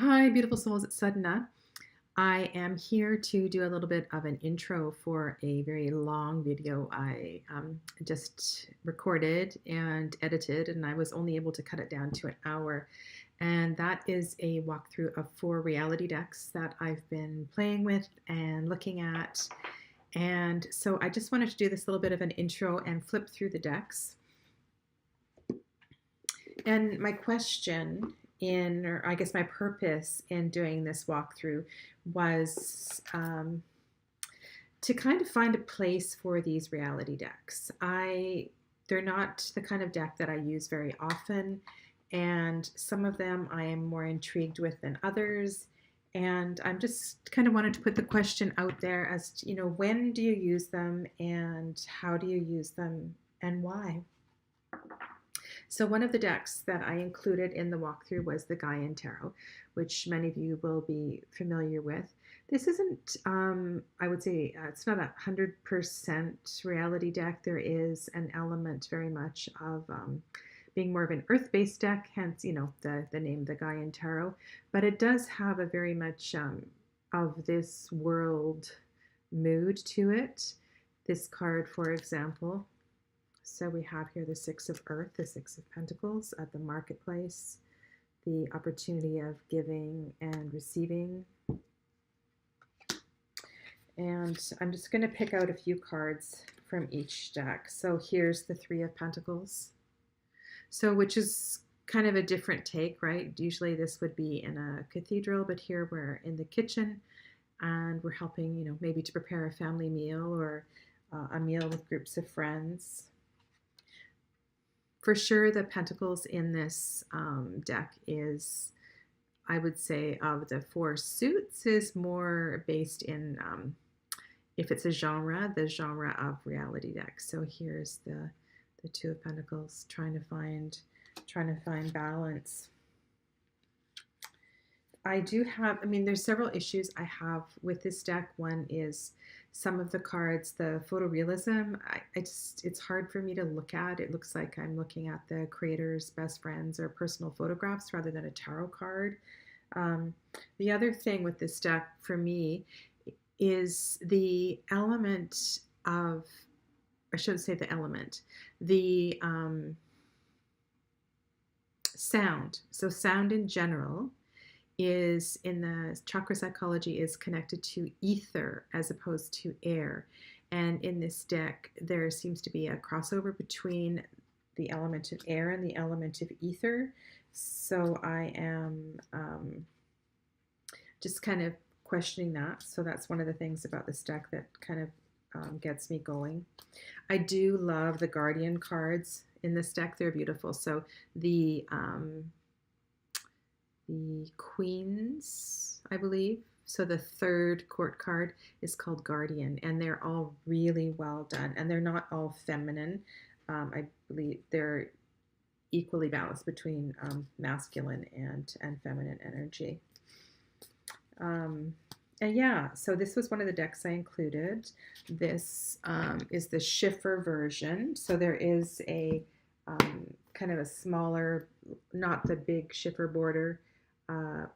Hi, beautiful souls. It's Sadhana. I am here to do a little bit of an intro for a very long video I just recorded and edited, and I was only able to cut it down to an hour. And that is a walkthrough of 4 reality decks that I've been playing with and looking at. And so I just wanted to do this little bit of an intro and flip through the decks. And my question or I guess my purpose in doing this walkthrough was to kind of find a place for these reality decks. They're not the kind of deck that I use very often, and some of them I am more intrigued with than others. And I'm just kind of wanted to put the question out there as to, when do you use them and how do you use them and why? So one of the decks that I included in the walkthrough was the Gaian Tarot, which many of you will be familiar with. This isn't, I would say, it's not 100% reality deck. There is an element very much of being more of an earth-based deck, hence, the name, the Gaian Tarot. But it does have a very much of this world mood to it. This card, for example. So we have here the Six of Earth, the Six of Pentacles at the marketplace, the opportunity of giving and receiving. And I'm just going to pick out a few cards from each deck. So here's the Three of Pentacles. So which is kind of a different take, right? Usually this would be in a cathedral, but here we're in the kitchen and we're helping, maybe to prepare a family meal or a meal with groups of friends. For sure, the Pentacles in this deck is, I would say, of the 4 suits, is more based in, if it's a genre, the genre of reality deck. So here's the Two of Pentacles, trying to find balance. I do have, there's several issues I have with this deck. One is some of the cards, the photorealism, it's hard for me to look at. It looks like I'm looking at the creator's best friends or personal photographs rather than a tarot card. The other thing with this deck for me is the element of, I shouldn't say the element, the sound. So sound in general is, in the chakra psychology, is connected to ether as opposed to air. And in this deck, there seems to be a crossover between the element of air and the element of ether. So I am just kind of questioning that. So that's one of the things about this deck that kind of gets me going. I do love the Guardian cards in this deck. They're beautiful. So the Queens, I believe. So the 3rd court card is called Guardian, and they're all really well done. And they're not all feminine. I believe they're equally balanced between masculine and feminine energy. And yeah, so this was one of the decks I included. This is the Schiffer version. So there is a kind of a smaller, not the big Schiffer border,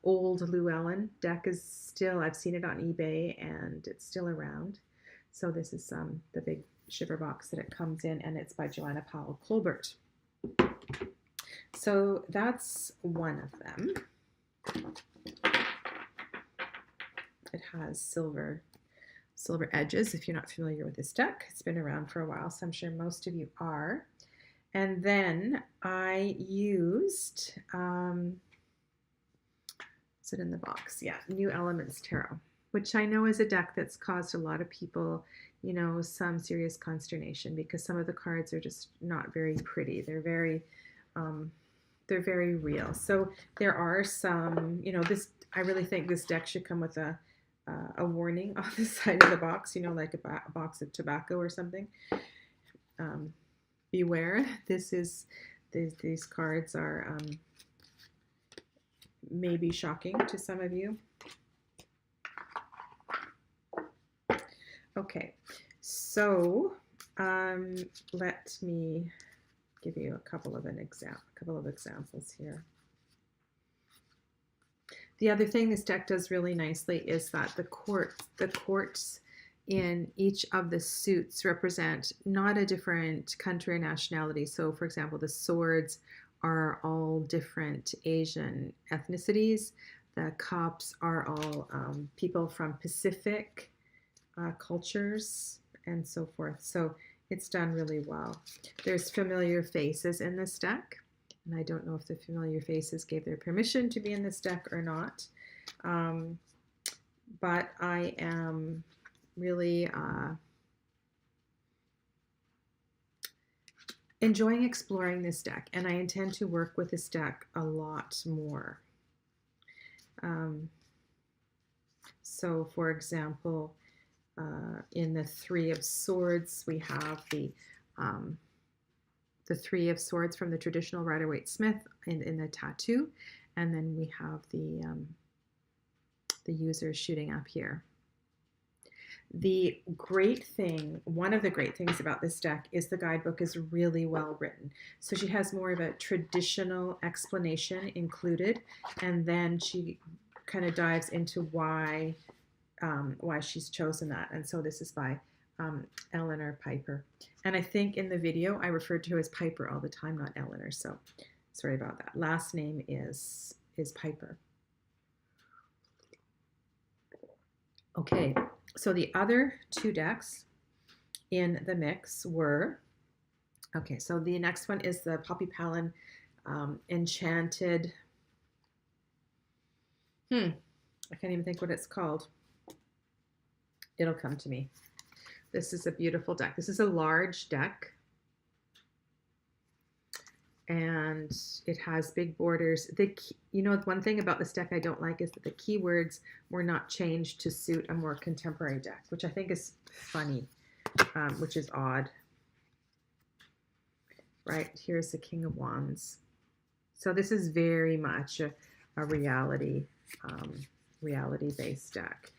old Llewellyn deck is still, I've seen it on eBay and it's still around. So this is the big Schiffer box that it comes in, and it's by Joanna, Powell, Colbert. So that's one of them. It has silver edges. If you're not familiar with this deck, it's been around for a while, so I'm sure most of you are. And then I used, is it in the box? Yeah, New Elements Tarot, which I know is a deck that's caused a lot of people, some serious consternation, because some of the cards are just not very pretty. They're very real. So there are some, I really think this deck should come with a warning on the side of the box, like a box of tobacco or something. Beware. These cards are maybe shocking to some of you. Okay, so let me give you a couple of examples here. The other thing this deck does really nicely is that the courts in each of the suits represent not a different country or nationality. So, for example, the swords are all different Asian ethnicities. The cups are all people from Pacific cultures and so forth. So it's done really well. There's familiar faces in this deck, and I don't know if the familiar faces gave their permission to be in this deck or not. But I am really enjoying exploring this deck, and I intend to work with this deck a lot more. So, for example, in the Three of Swords, we have the Three of Swords from the traditional Rider-Waite-Smith in the tattoo, and then we have the user shooting up here. The great thing, one of the great things about this deck is the guidebook is really well written. So she has more of a traditional explanation included, and then she kind of dives into why she's chosen that. And so this is by Eleonore Pieper. And I think in the video I referred to her as Pieper all the time, not Eleanor. So sorry about that. Last name is Pieper. Okay, so the other two decks in the mix were, okay, so the next one is the Poppy Palin Enchanted, I can't even think what it's called. It'll come to me. This is a beautiful deck. This is a large deck, and it has big borders. One thing about this deck I don't like is that the keywords were not changed to suit a more contemporary deck, which I think is funny, which is odd. Right, here's the King of Wands. So this is very much a reality-based deck.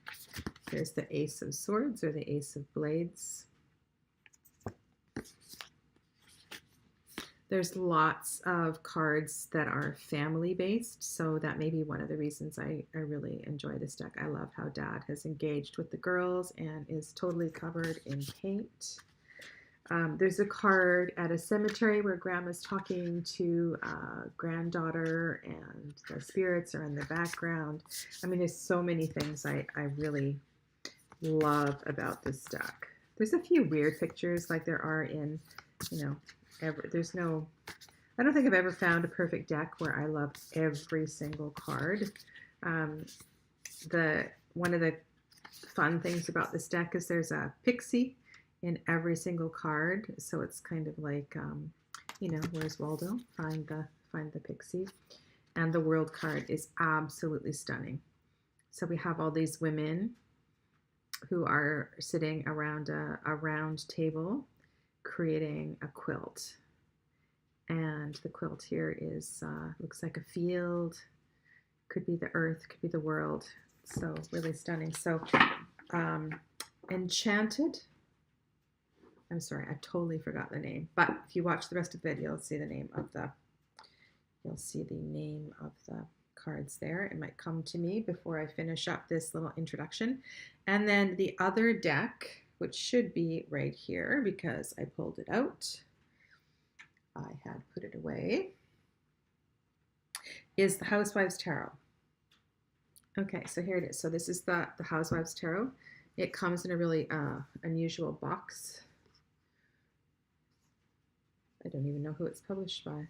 Here's the Ace of Swords or the Ace of Blades. There's lots of cards that are family-based, so that may be one of the reasons I really enjoy this deck. I love how Dad has engaged with the girls and is totally covered in paint. There's a card at a cemetery where Grandma's talking to granddaughter, and the spirits are in the background. I mean, there's so many things I really love about this deck. There's a few weird pictures like there are in, there's no, I don't think I've ever found a perfect deck where I love every single card. One of the fun things about this deck is there's a pixie in every single card, so it's kind of like, where's Waldo? Find the pixie. And the world card is absolutely stunning. So we have all these women who are sitting around a round table creating a quilt. And the quilt here is, looks like a field, could be the earth, could be the world. So really stunning. So Enchanted, I'm sorry, I totally forgot the name, but if you watch the rest of the video, you'll see the name of the cards there. It might come to me before I finish up this little introduction. And then the other deck, which should be right here because I pulled it out, I had put it away, is the Housewives Tarot. Okay, so here it is. So this is the Housewives Tarot. It comes in a really unusual box. I don't even know who it's published by.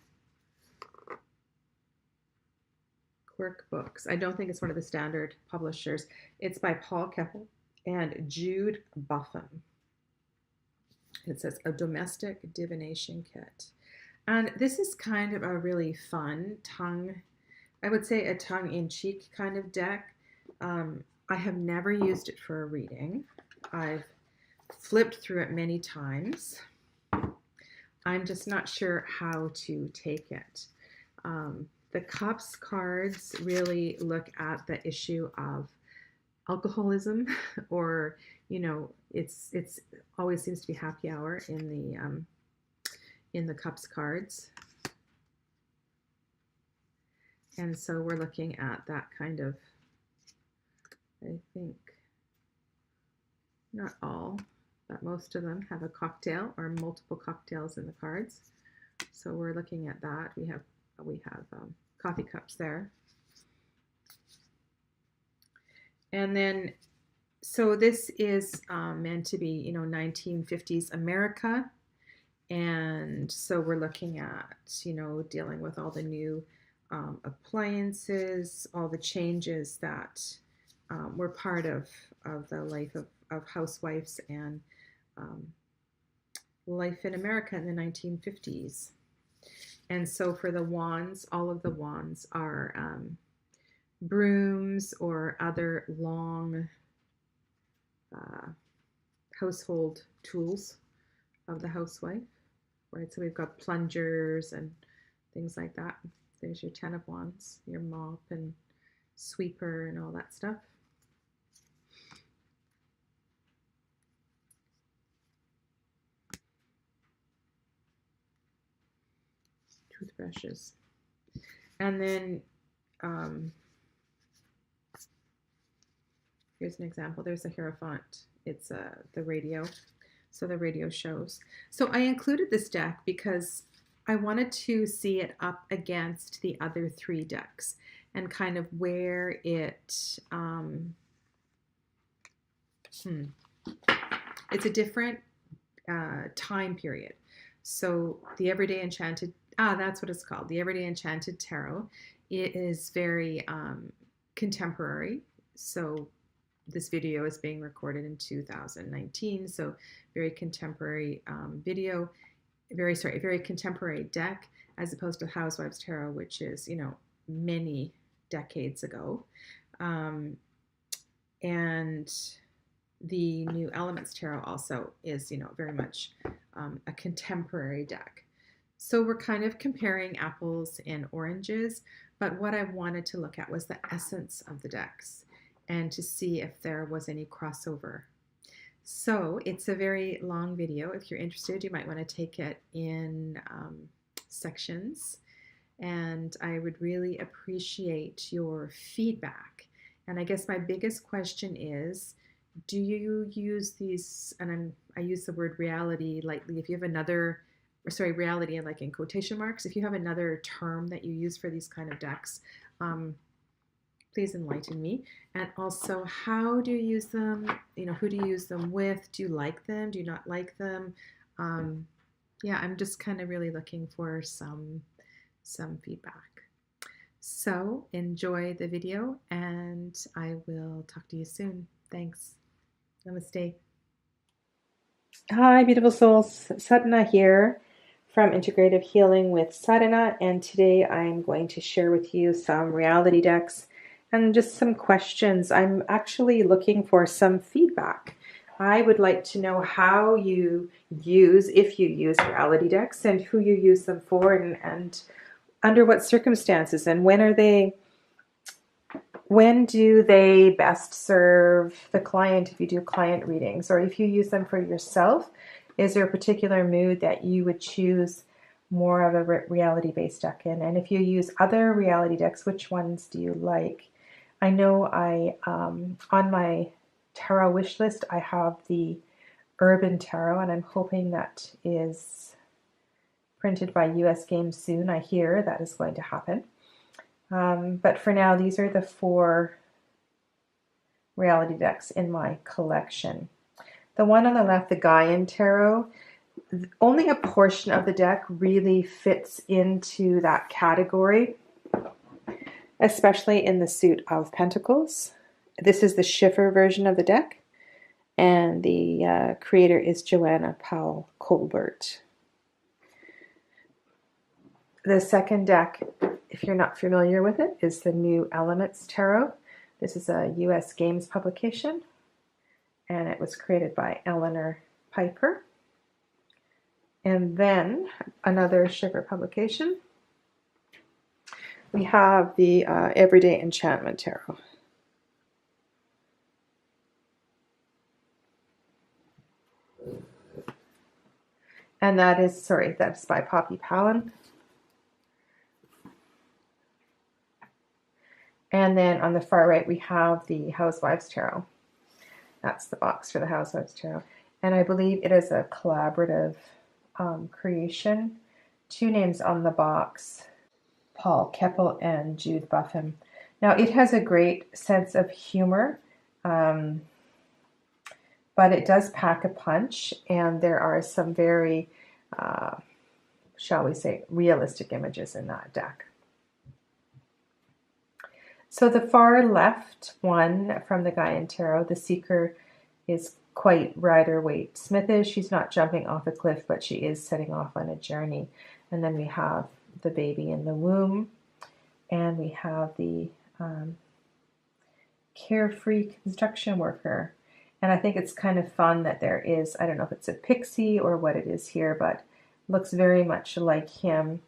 Quirk Books. I don't think it's one of the standard publishers. It's by Paul Kepple and Jude Buffum. It says a domestic divination kit. And this is kind of a really fun I would say a tongue-in-cheek kind of deck. I have never used it for a reading. I've flipped through it many times. I'm just not sure how to take it. The Cups cards really look at the issue of alcoholism, or it's always seems to be happy hour in the Cups cards. And so we're looking at that kind of, I think, not all, but most of them have a cocktail or multiple cocktails in the cards. So we're looking at that. We have coffee cups there. And then, so this is meant to be, 1950s America. And so we're looking at, dealing with all the new appliances, all the changes that were part of the life of housewives and life in America in the 1950s. And so for the wands, all of the wands are brooms or other long household tools of the housewife, right? So we've got plungers and things like that. There's your 10 of wands, your mop and sweeper and all that stuff. Toothbrushes. And then here's an example. There's a Hierophant. It's the radio. So the radio shows. So I included this deck because I wanted to see it up against the other 3 decks and kind of where it, it's a different time period. So the Everyday Enchanted, that's what it's called. The Everyday Enchanted Tarot. It is very contemporary. So this video is being recorded in 2019. So very contemporary video, very contemporary deck, as opposed to Housewives Tarot, which is, many decades ago. And the New Elements Tarot also is, very much a contemporary deck. So we're kind of comparing apples and oranges, but what I wanted to look at was the essence of the decks and to see if there was any crossover. So it's a very long video. If you're interested, you might want to take it in sections. And I would really appreciate your feedback. And I guess my biggest question is, do you use these, and I use the word reality lightly, if you have another, reality and like in quotation marks, if you have another term that you use for these kind of decks, please enlighten me. And also, how do you use them? Who do you use them with? Do you like them? Do you not like them? Yeah, I'm just kind of really looking for some feedback. So enjoy the video, and I will talk to you soon. Thanks. Namaste. Hi, beautiful souls. Sadhana here from Integrative Healing with Sadhana, and today I'm going to share with you some reality decks and just some questions. I'm actually looking for some feedback. I would like to know how you use, if you use reality decks, and who you use them for, and under what circumstances, and when do they best serve the client if you do client readings, or if you use them for yourself, is there a particular mood that you would choose more of a reality-based deck in? And if you use other reality decks, which ones do you like? I know on my tarot wish list, I have the Urban Tarot, and I'm hoping that is printed by US Games soon. I hear that is going to happen. But for now, these are the 4 reality decks in my collection. The one on the left, the Gaian Tarot, only a portion of the deck really fits into that category, especially in the suit of Pentacles. This is the Schiffer version of the deck, and the creator is Joanna Powell Colbert. The second deck, if you're not familiar with it, is the New Elements Tarot. This is a US Games publication, and it was created by Eleonore Pieper. And then another Schiffer publication. We have the Everyday Enchantment Tarot. And that's by Palin. And then on the far right, we have the Housewives Tarot. That's the box for the Housewives Tarot. And I believe it is a collaborative creation. 2 names on the box, Paul, Kepple, and Jude Buffum. Now, it has a great sense of humor, but it does pack a punch, and there are some very, shall we say, realistic images in that deck. So the far left one from the Gaian Tarot, the Seeker, is quite Rider-Waite Smithish. She's not jumping off a cliff, but she is setting off on a journey. And then we have the baby in the womb, and we have the carefree construction worker. And I think it's kind of fun that there is, I don't know if it's a pixie or what it is here, but looks very much like him,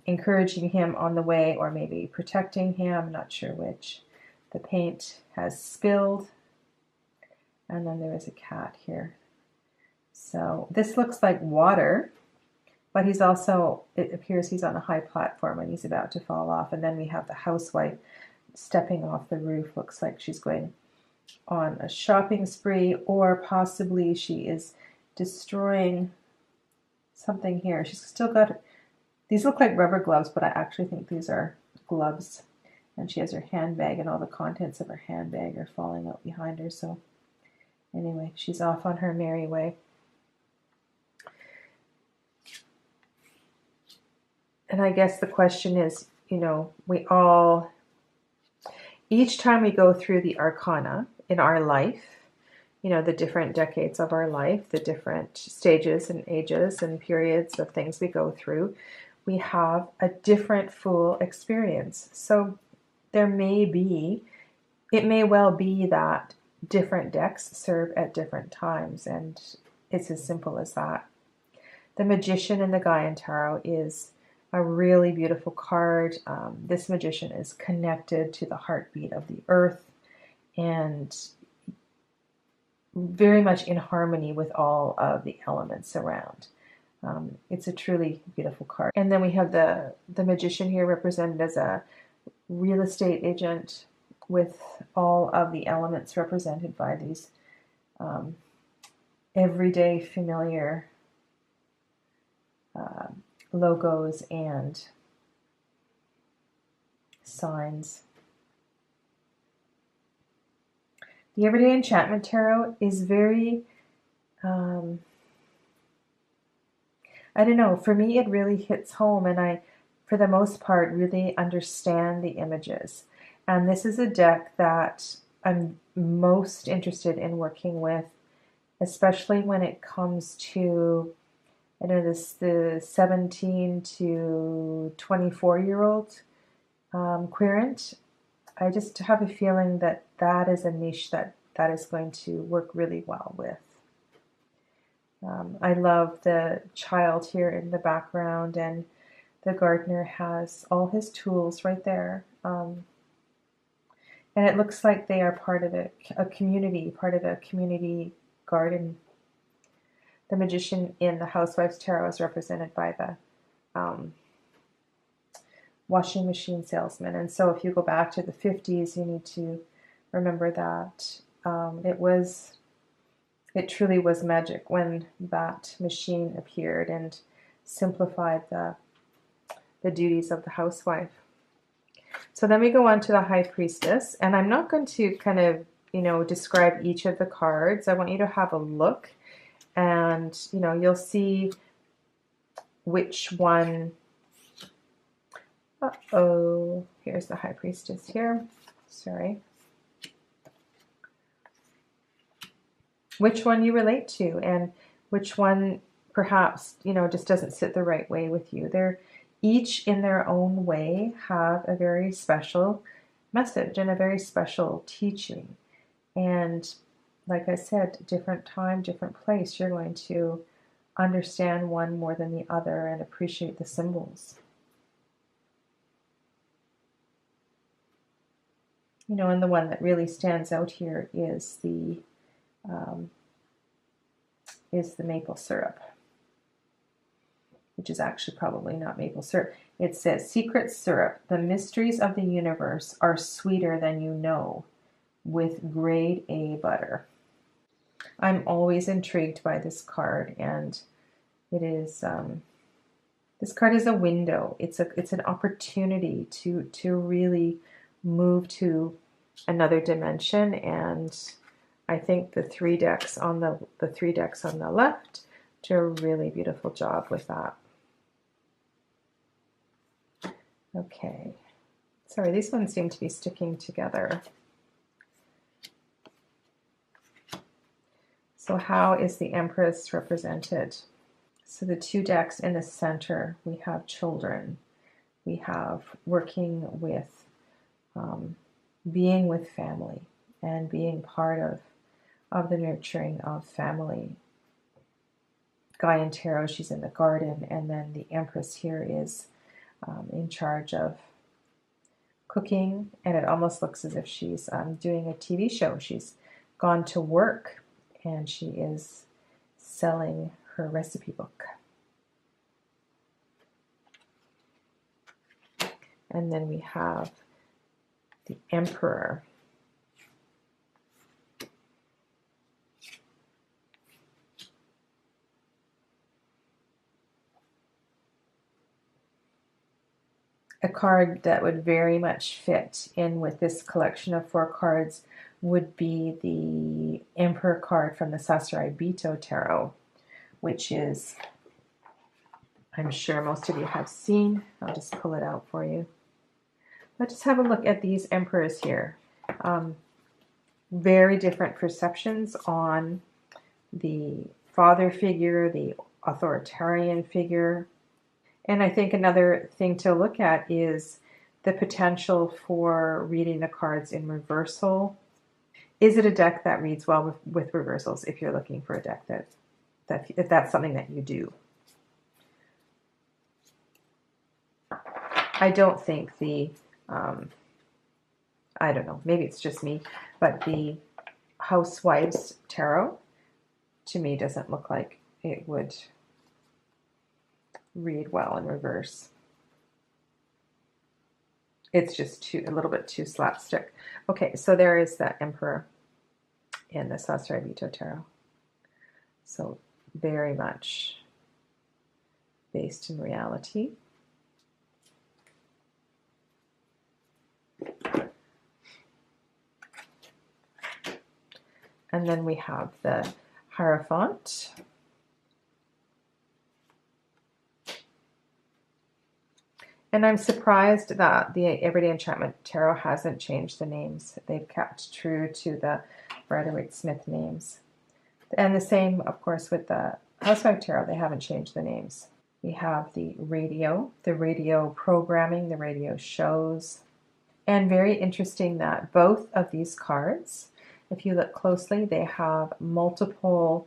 encouraging him on the way, or maybe protecting him, not sure which. The paint has spilled, and then there is a cat here. So this looks like water, but he's also, it appears he's on a high platform and he's about to fall off. And then we have the housewife stepping off the roof. Looks like she's going on a shopping spree, or possibly she is destroying something here. She's still got, these look like rubber gloves, but I actually think these are gloves. And she has her handbag, and all the contents of her handbag are falling out behind her. So anyway, she's off on her merry way. And I guess the question is, you know, we all, each time we go through the arcana in our life, you know, the different decades of our life, the different stages and ages and periods of things we go through, we have a different Fool experience. So there may be, it may well be that different decks serve at different times, and it's as simple as that. The Magician in the Gaian Tarot is a really beautiful card. This magician is connected to the heartbeat of the earth and very much in harmony with all of the elements around. It's a truly beautiful card. And then we have the magician here represented as a real estate agent with all of the elements represented by these everyday familiar logos and signs. The Everyday Enchantment Tarot is very, I don't know, for me it really hits home, and I, for the most part, really understand the images. And this is a deck that I'm most interested in working with, especially when it comes to, I know this, the 17 to 24-year-old querent. I just have a feeling that that is a niche that is going to work really well with. I love the child here in the background, and the gardener has all his tools right there. And it looks like they are part of a community, part of a community garden. The Magician in the Housewives Tarot is represented by the washing machine salesman. And so if you go back to the 50s, you need to remember that it truly was magic when that machine appeared and simplified the duties of the housewife. So then we go on to the High Priestess, and I'm not going to kind of, you know, describe each of the cards. I want you to have a look, and, you know, you'll see which one. Uh-oh, here's the High Priestess here. Sorry. Which one you relate to, and which one perhaps, you know, just doesn't sit the right way with you. They're each in their own way have a very special message and a very special teaching. And like I said, different time, different place, you're going to understand one more than the other and appreciate the symbols. You know, and the one that really stands out here is the maple syrup. which is actually probably not maple syrup. It says, secret syrup, the mysteries of the universe are sweeter than you know, with grade A butter. I'm always intrigued by this card, and it is, this card is a window. It's an opportunity to really move to another dimension, and I think the three decks on the left do a really beautiful job with that. Okay, sorry, these ones seem to be sticking together. So how is the Empress represented? So the two decks in the center, we have children. We have working with, being with family and being part of the nurturing of family. Gaian Tarot, she's in the garden, and then the Empress here is in charge of cooking, and it almost looks as if she's doing a TV show. She's gone to work, and she is selling her recipe book. And then we have the Emperor. A card that would very much fit in with this collection of 4 cards would be the Emperor card from the Sasaribito Tarot, which is, I'm sure most of you have seen. I'll just pull it out for you. Let's just have a look at these Emperors here. Very different perceptions on the father figure, the authoritarian figure. And I think another thing to look at is the potential for reading the cards in reversal. Is it a deck that reads well with reversals if you're looking for a deck if that's something that you do? I don't think the, I don't know, maybe it's just me, but the Housewives Tarot to me doesn't look like it would read well in reverse. It's just a little bit too slapstick. Okay, so there is that Emperor in the Sasaribito Tarot. So very much based in reality. And then we have the Hierophant. And I'm surprised that the Everyday Enchantment Tarot hasn't changed the names. They've kept true to the Rider-Waite-Smith names. And the same, of course, with the Housewife Tarot. They haven't changed the names. We have the radio programming, the radio shows. And very interesting that both of these cards, if you look closely, they have multiple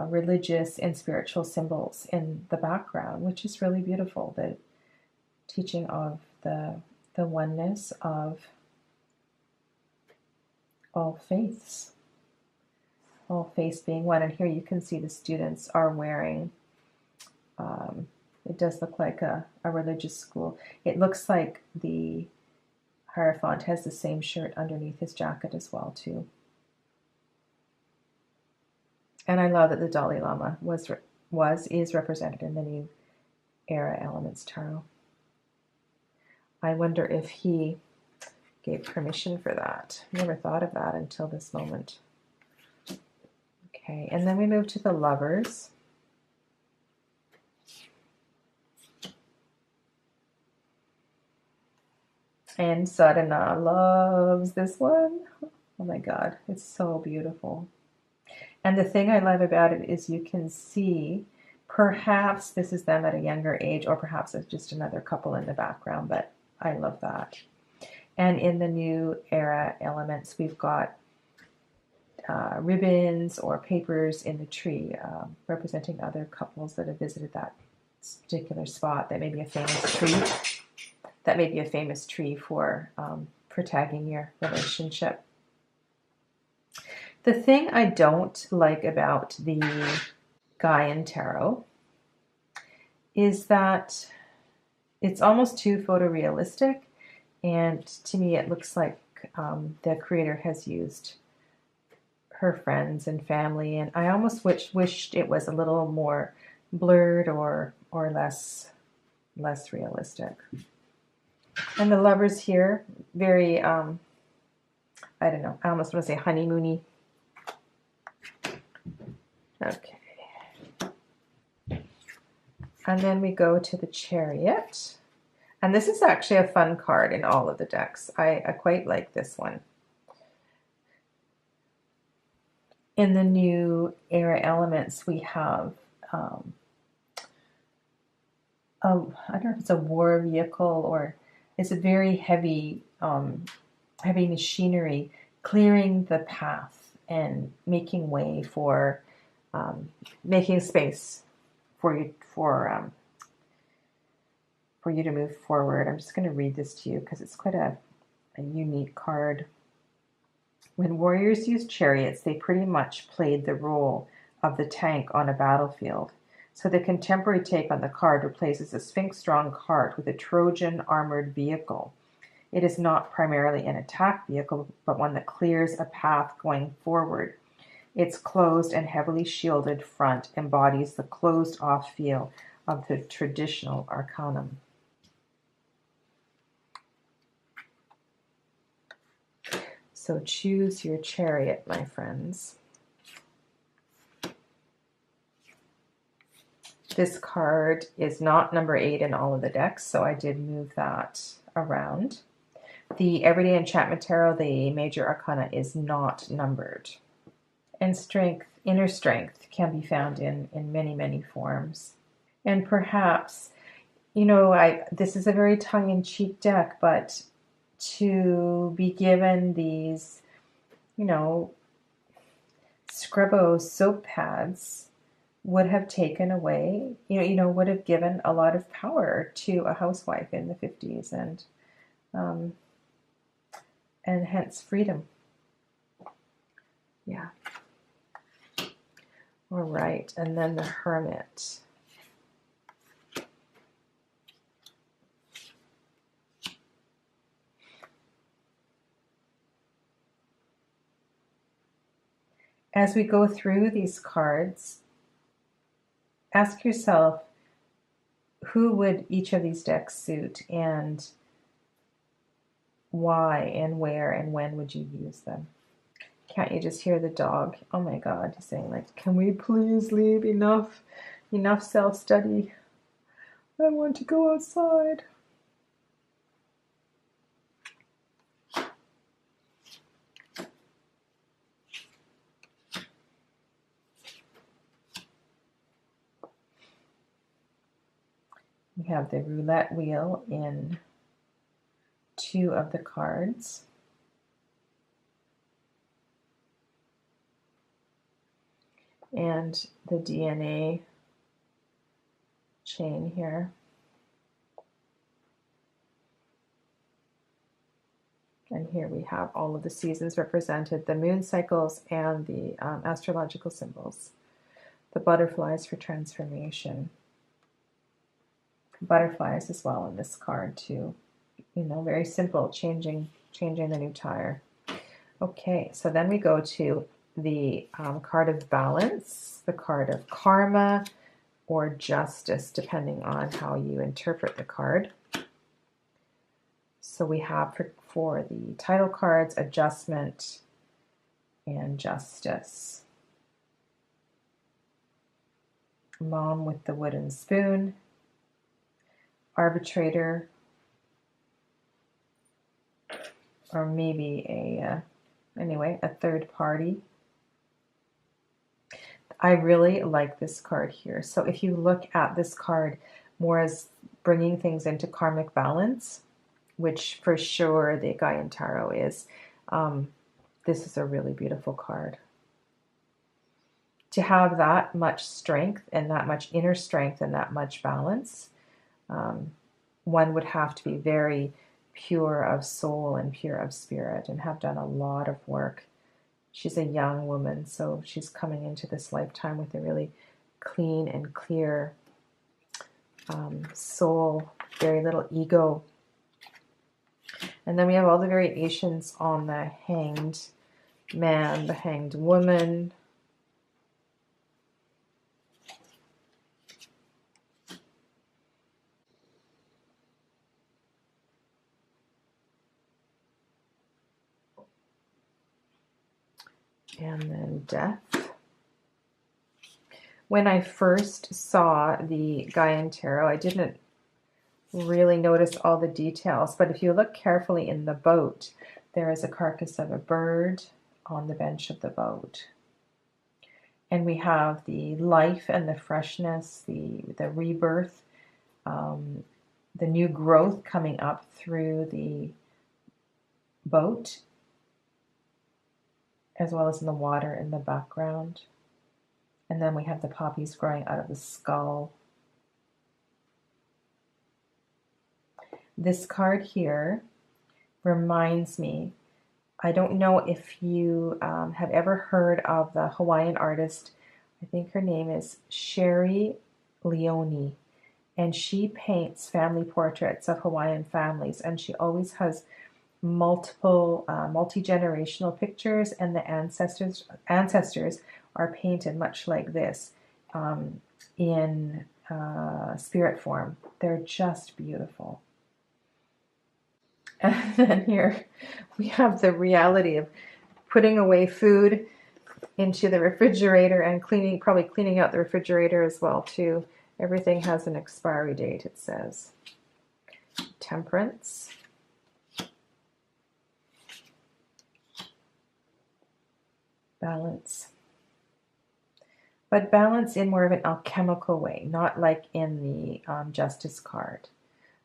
religious and spiritual symbols in the background, which is really beautiful. The teaching of the oneness of all faiths being one. And here you can see the students are wearing, it does look like a religious school. It looks like the Hierophant has the same shirt underneath his jacket as well too. And I love that the Dalai Lama is represented in the New Era Elements Tarot. I wonder if he gave permission for that. Never thought of that until this moment. Okay, and then we move to the Lovers. And Sadhana loves this one. Oh my God, it's so beautiful. And the thing I love about it is you can see, perhaps this is them at a younger age, or perhaps it's just another couple in the background, but I love that. And in the New Era Elements, we've got ribbons or papers in the tree representing other couples that have visited that particular spot. That may be a famous tree. That may be a famous tree for tagging your relationship. The thing I don't like about the Gaian Tarot is that it's almost too photorealistic, and to me it looks like the creator has used her friends and family, and I almost wished it was a little more blurred or less realistic. And the lovers here, very I don't know, I almost want to say honeymoony. Okay. And then we go to the Chariot. And this is actually a fun card in all of the decks. I quite like this one. In the new era elements, we have, I don't know if it's a war vehicle or it's a very heavy, heavy machinery clearing the path and making way for, making space for you to move forward. I'm just going to read this to you because it's quite a unique card. When warriors used chariots, they pretty much played the role of the tank on a battlefield. So the contemporary take on the card replaces a Sphinx-drawn cart with a Trojan armored vehicle. It is not primarily an attack vehicle, but one that clears a path going forward. Its closed and heavily shielded front embodies the closed-off feel of the traditional arcanum. So choose your chariot, my friends. This card is not number 8 in all of the decks, so I did move that around. The Everyday Enchantment Tarot, the Major Arcana, is not numbered. And strength, inner strength, can be found in many, many forms. And perhaps, you know, this is a very tongue-in-cheek deck, but to be given these, you know, Scrubbo soap pads would have taken away, would have given a lot of power to a housewife in the 50s and hence freedom. Yeah. All right, and then the Hermit. As we go through these cards, ask yourself, who would each of these decks suit and why and where and when would you use them? Can't you just hear the dog? Oh my God, he's saying like, can we please leave enough self-study? I want to go outside. We have the roulette wheel in 2 of the cards. And the DNA chain here. And here we have all of the seasons represented, the moon cycles and the astrological symbols. The butterflies for transformation. Butterflies as well in this card too. Very simple, changing the new tire. Okay, so then we go to the card of balance, the card of karma or justice, depending on how you interpret the card. So we have for the title cards, adjustment and justice. Mom with the wooden spoon. Arbitrator, or maybe a third party. I really like this card here. So if you look at this card more as bringing things into karmic balance, which for sure the Gaian Tarot is, this is a really beautiful card. To have that much strength and that much inner strength and that much balance, one would have to be very pure of soul and pure of spirit and have done a lot of work. She's a young woman, so she's coming into this lifetime with a really clean and clear soul, very little ego. And then we have all the variations on the hanged man, the hanged woman. And then death. When I first saw the Gaian Tarot, I didn't really notice all the details, but if you look carefully in the boat, there is a carcass of a bird on the bench of the boat. And we have the life and the freshness, the rebirth, the new growth coming up through the boat, as well as in the water in the background. And then we have the poppies growing out of the skull. This card here reminds me, I don't know if you have ever heard of the Hawaiian artist, I think her name is Sherry Leone, and she paints family portraits of Hawaiian families, and she always has multiple multi-generational pictures, and the ancestors are painted much like this in spirit form. They're just beautiful. And then here we have the reality of putting away food into the refrigerator and probably cleaning out the refrigerator as well too. Everything has an expiry date, it says. Temperance. Balance. But balance in more of an alchemical way, not like in the Justice card.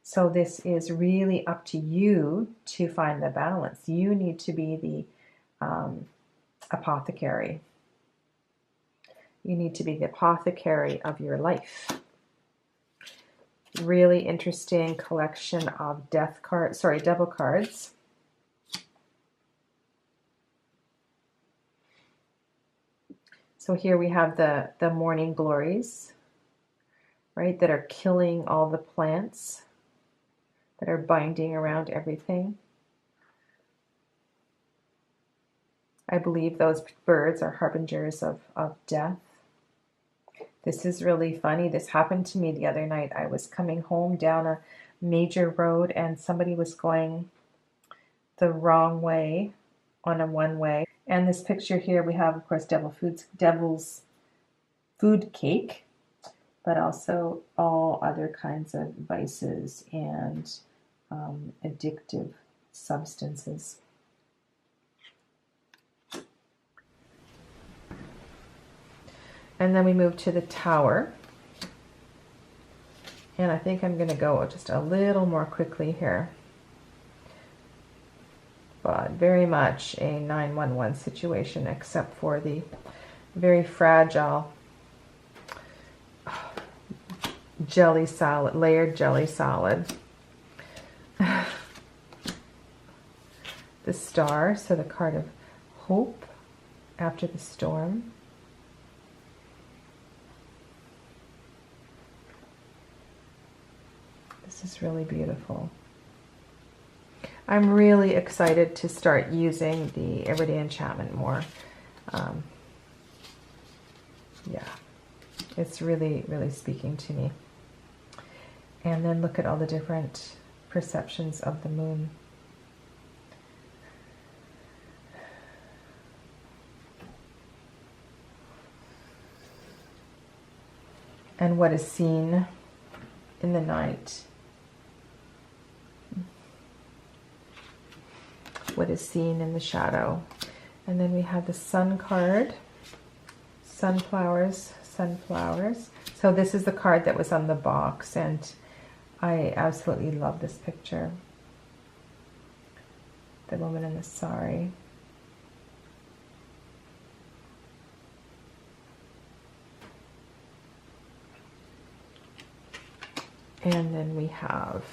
So this is really up to you to find the balance. You need to be the apothecary. You need to be the apothecary of your life. Really interesting collection of devil cards. So here we have the morning glories, right, that are killing all the plants, that are binding around everything. I believe those birds are harbingers of death. This is really funny. This happened to me the other night. I was coming home down a major road and somebody was going the wrong way on a one-way. And this picture here, we have, of course, devil's food cake, but also all other kinds of vices and addictive substances. And then we move to the Tower. And I think I'm going to go just a little more quickly here. But very much a 911 situation, except for the very fragile jelly salad, layered jelly salad. The Star, so the card of hope after the storm. This is really beautiful. I'm really excited to start using the Everyday Enchantment more. Yeah, it's really, really speaking to me. And then look at all the different perceptions of the moon. And what is seen in the night. What is seen in the shadow. And then we have the Sun card. Sunflowers, sunflowers. So this is the card that was on the box, and I absolutely love this picture. The woman in the sari. And then we have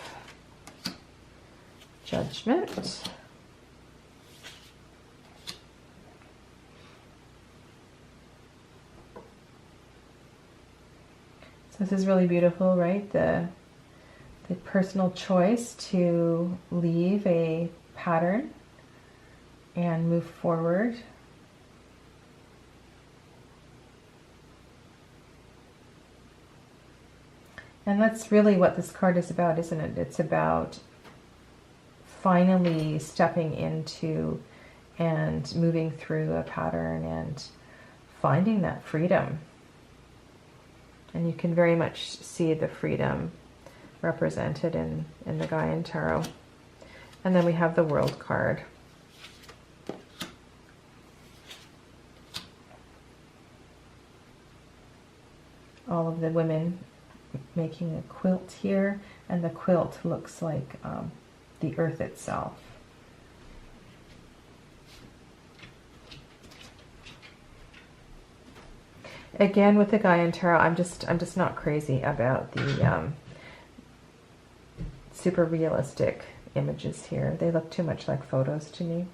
Judgment. So this is really beautiful, right? The personal choice to leave a pattern and move forward. And that's really what this card is about, isn't it? It's about finally stepping into and moving through a pattern and finding that freedom. And you can very much see the freedom represented in the Gaian Tarot. And then we have the World card. All of the women making a quilt here, and the quilt looks like the earth itself. Again, with the Gaian Tarot, I'm just not crazy about the super realistic images here. They look too much like photos to me.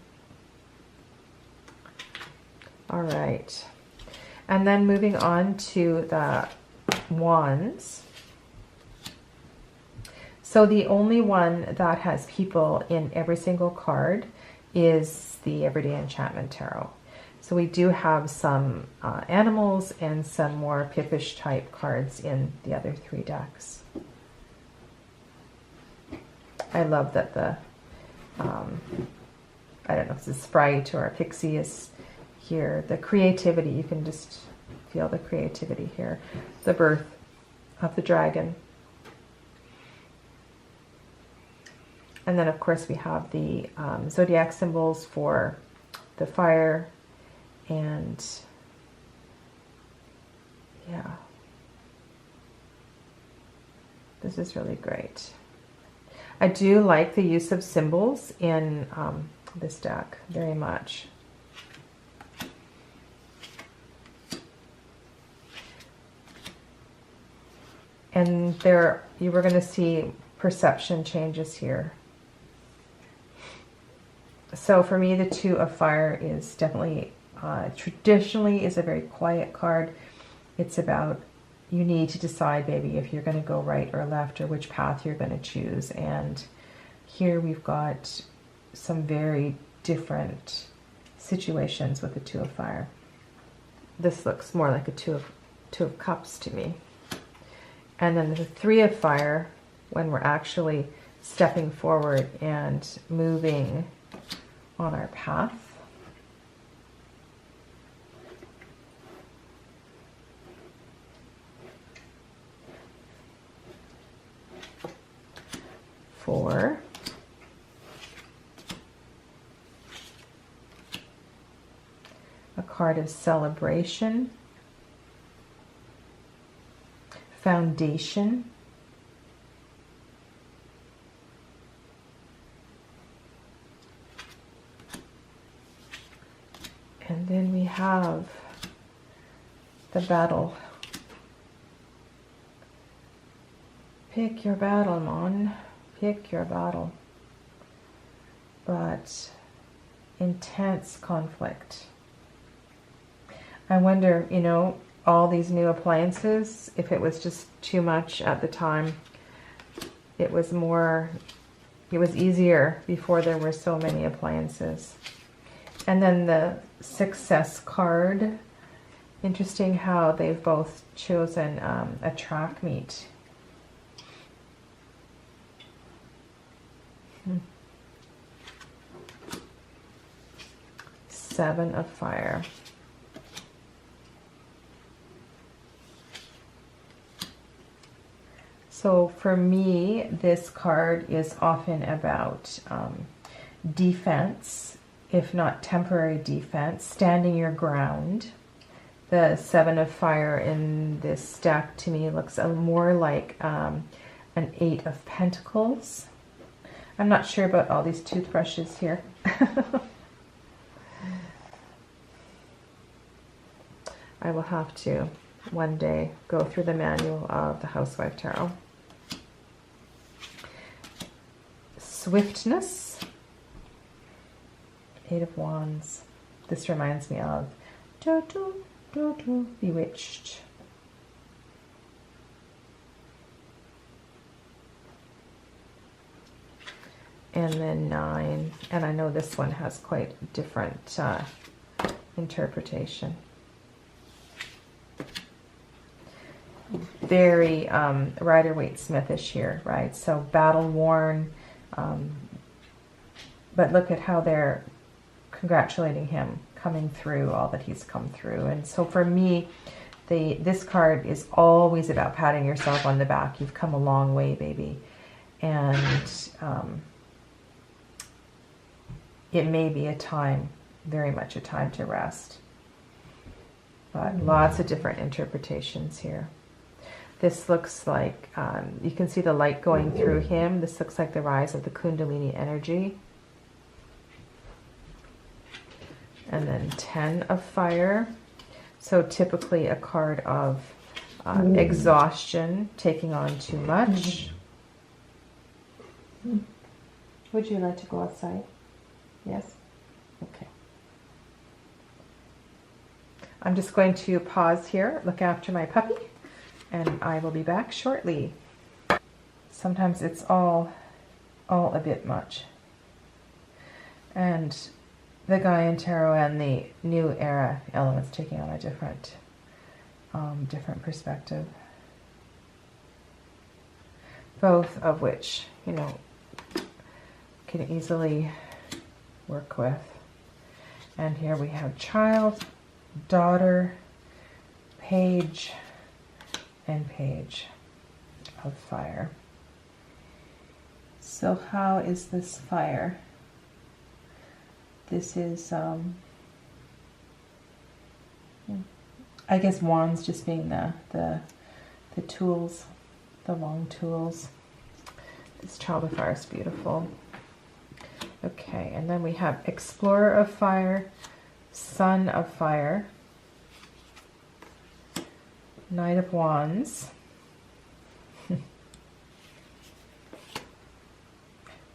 All right, and then moving on to the Wands. So the only one that has people in every single card is the Everyday Enchantment Tarot. So we do have some animals and some more pippish type cards in the other 3 decks. I love that the, I don't know if it's a sprite or a pixie is here. The creativity, you can just feel the creativity here. The birth of the dragon. And then, of course, we have the zodiac symbols for the fire. And yeah, this is really great. I do like the use of symbols in this deck very much. And there, you were going to see perception changes here. So for me, the 2 of fire is definitely, traditionally is a very quiet card. It's about, you need to decide, baby, if you're going to go right or left or which path you're going to choose. And here we've got some very different situations with the 2 of fire. This looks more like a two of cups to me. And then the 3 of fire, when we're actually stepping forward and moving on our path. Four. A card of celebration. Foundation. And then we have the battle. Pick your battle, Mon. Pick your battle. But intense conflict. I wonder, you know, all these new appliances, if it was just too much at the time. It was easier before there were so many appliances. And then the success card. Interesting how they've both chosen a track meet. Seven of fire. So for me, this card is often about defense, if not temporary defense, standing your ground. The 7 of fire in this deck to me looks more like an 8 of pentacles. I'm not sure about all these toothbrushes here. I will have to one day go through the manual of the Housewife Tarot. Swiftness. 8 of Wands. This reminds me of Bewitched. and then 9. And I know this one has quite different interpretation. Very Rider-Waite-Smithish here, right? So battle-worn, but look at how they're congratulating him, coming through all that he's come through. And so for me, this card is always about patting yourself on the back. You've come a long way, baby. And it may be a time, very much a time to rest. But lots of different interpretations here. This looks like, you can see the light going through him. This looks like the rise of the Kundalini energy. And then 10 of fire. So typically a card of exhaustion, taking on too much. Would you like to go outside? Yes? Okay. I'm just going to pause here, look after my puppy, and I will be back shortly. Sometimes it's all a bit much. And the Gaian Tarot and the New Era elements taking on a different perspective. Both of which, you know, can easily work with. And here we have child, daughter, page, and page of fire. So how is this fire? This is, I guess wands just being the tools, the long tools. This child of fire is beautiful. Okay, and then we have explorer of fire, son of fire, knight of wands,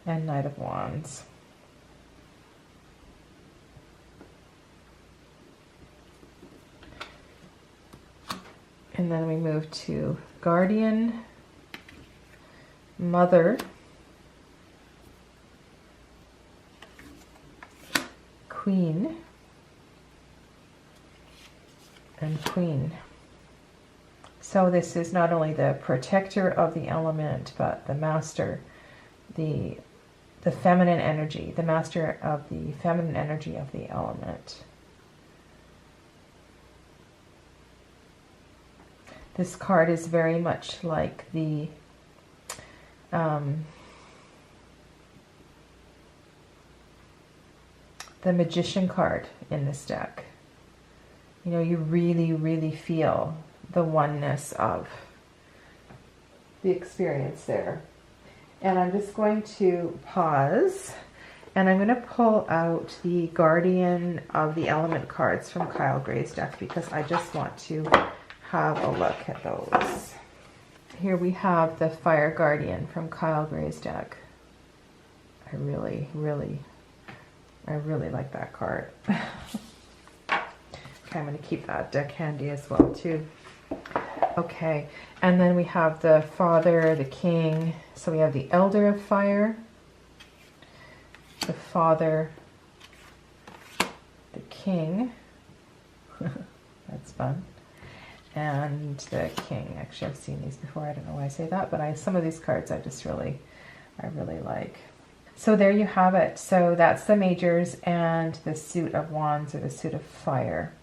and knight of wands. And then we move to guardian, mother, queen, and queen. So this is not only the protector of the element, but the master, the feminine energy, the master of the feminine energy of the element. This card is very much like the Magician card in this deck. You know, you really, really feel the oneness of the experience there. And I'm just going to pause, and I'm going to pull out the Guardian of the Element cards from Kyle Gray's deck, because I just want to have a look at those. Here we have the Fire Guardian from Kyle Gray's deck. I really like that card. Okay, I'm going to keep that deck handy as well too. Okay, and then we have the Father, the King. So we have the Elder of Fire, the Father, the King. That's fun. And the King. Actually, I've seen these before. I don't know why I say that, but some of these cards I really like. So there you have it. So that's the majors and the suit of wands, or the suit of fire,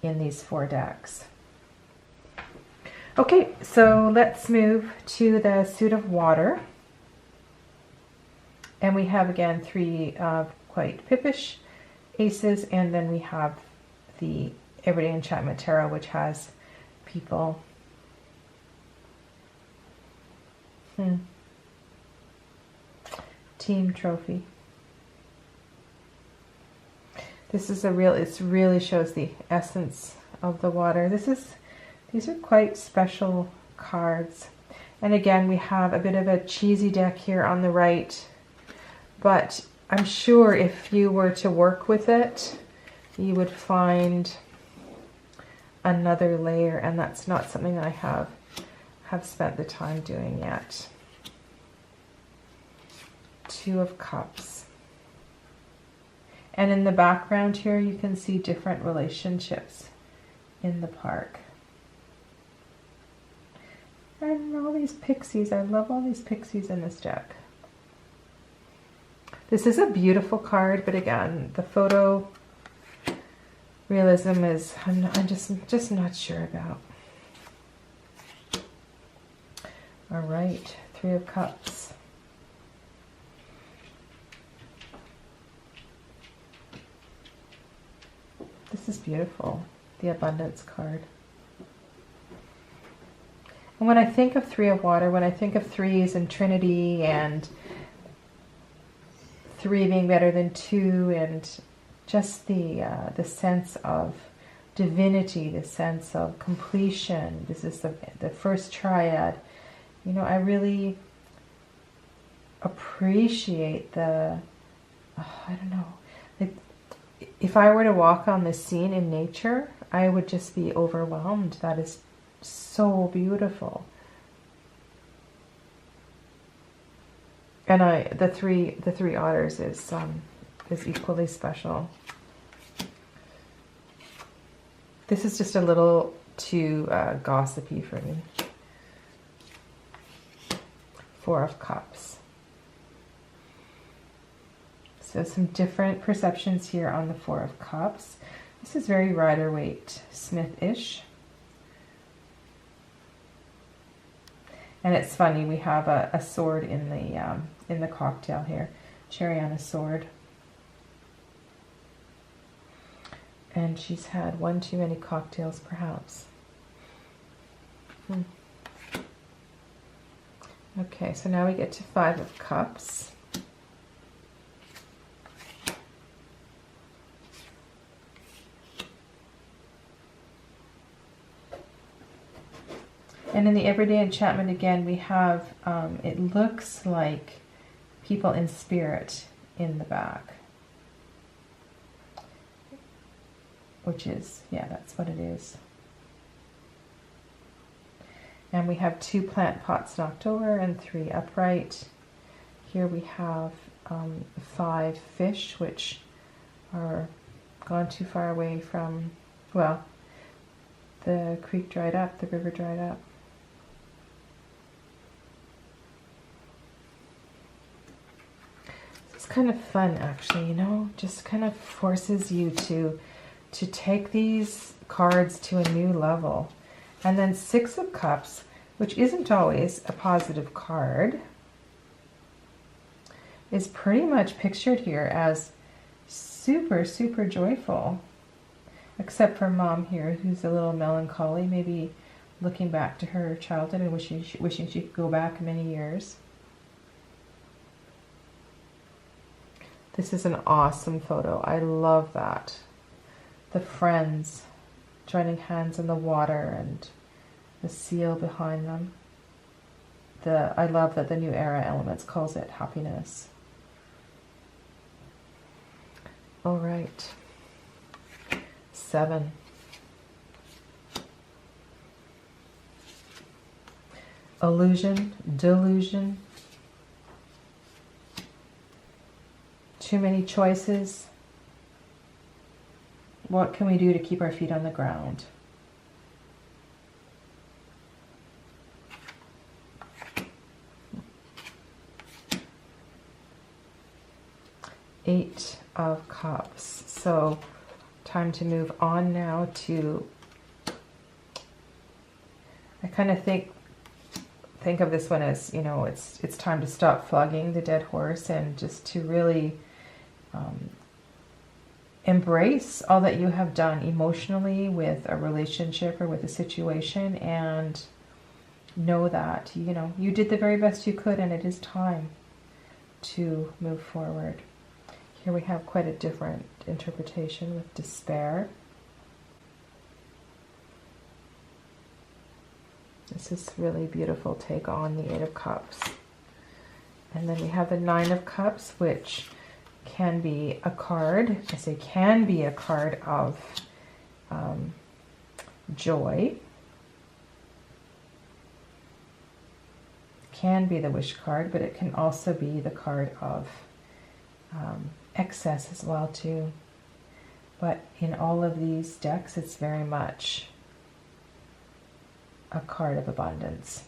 in these 4 decks. Okay, so let's move to the suit of water. And we have again 3 quite pippish aces, and then we have the Everyday Enchantment Tarot, which has people. Team trophy. This is it really shows the essence of the water. These are quite special cards. And again, we have a bit of a cheesy deck here on the right, but I'm sure if you were to work with it, you would find another layer, and that's not something that I have spent the time doing yet. Two of Cups. And in the background here, you can see different relationships in the park. And all these pixies. I love all these pixies in this deck. This is a beautiful card, but again, the photo realism is I'm just not sure about. All right, Three of Cups. This is beautiful, the Abundance card. And when I think of Three of Water, when I think of threes and Trinity and three being better than two, and just the sense of divinity, the sense of completion. This is the first triad. You know, I really appreciate the, I don't know, like, if I were to walk on this scene in nature, I would just be overwhelmed. That is so beautiful. And the three otters is equally special. This is just a little too gossipy for me. Four of Cups. So some different perceptions here on the Four of Cups. This is very Rider-Waite Smith-ish. And it's funny, we have a sword in the cocktail here. Cherry on a sword. And she's had one too many cocktails, perhaps. Okay, so now we get to Five of Cups. And in the Everyday Enchantment, again, we have, it looks like people in spirit in the back. Which is, yeah, that's what it is. And we have two plant pots knocked over and three upright. Here we have 5 fish, which are gone too far away from, well, the creek dried up, the river dried up. It's kind of fun, actually, you know, just kind of forces you to take these cards to a new level. And then Six of Cups, which isn't always a positive card, is pretty much pictured here as super, super joyful. Except for Mom here, who's a little melancholy, maybe looking back to her childhood and wishing she could go back many years. This is an awesome photo. I love that. The friends joining hands in the water and the seal behind them. I love that the New Era Elements calls it happiness. All right. 7. Illusion, delusion. Too many choices. What can we do to keep our feet on the ground? Eight of Cups. So time to move on now to, I kind of think of this one as, you know, it's time to stop flogging the dead horse and just to really embrace all that you have done emotionally with a relationship or with a situation, and know that, you know, you did the very best you could, and it is time to move forward. Here we have quite a different interpretation with despair. This is really beautiful take on the Eight of Cups. And then we have the Nine of Cups, which can be a card, I say can be a card of joy. can be the wish card, but it can also be the card of excess as well too. But in all of these decks, it's very much a card of abundance.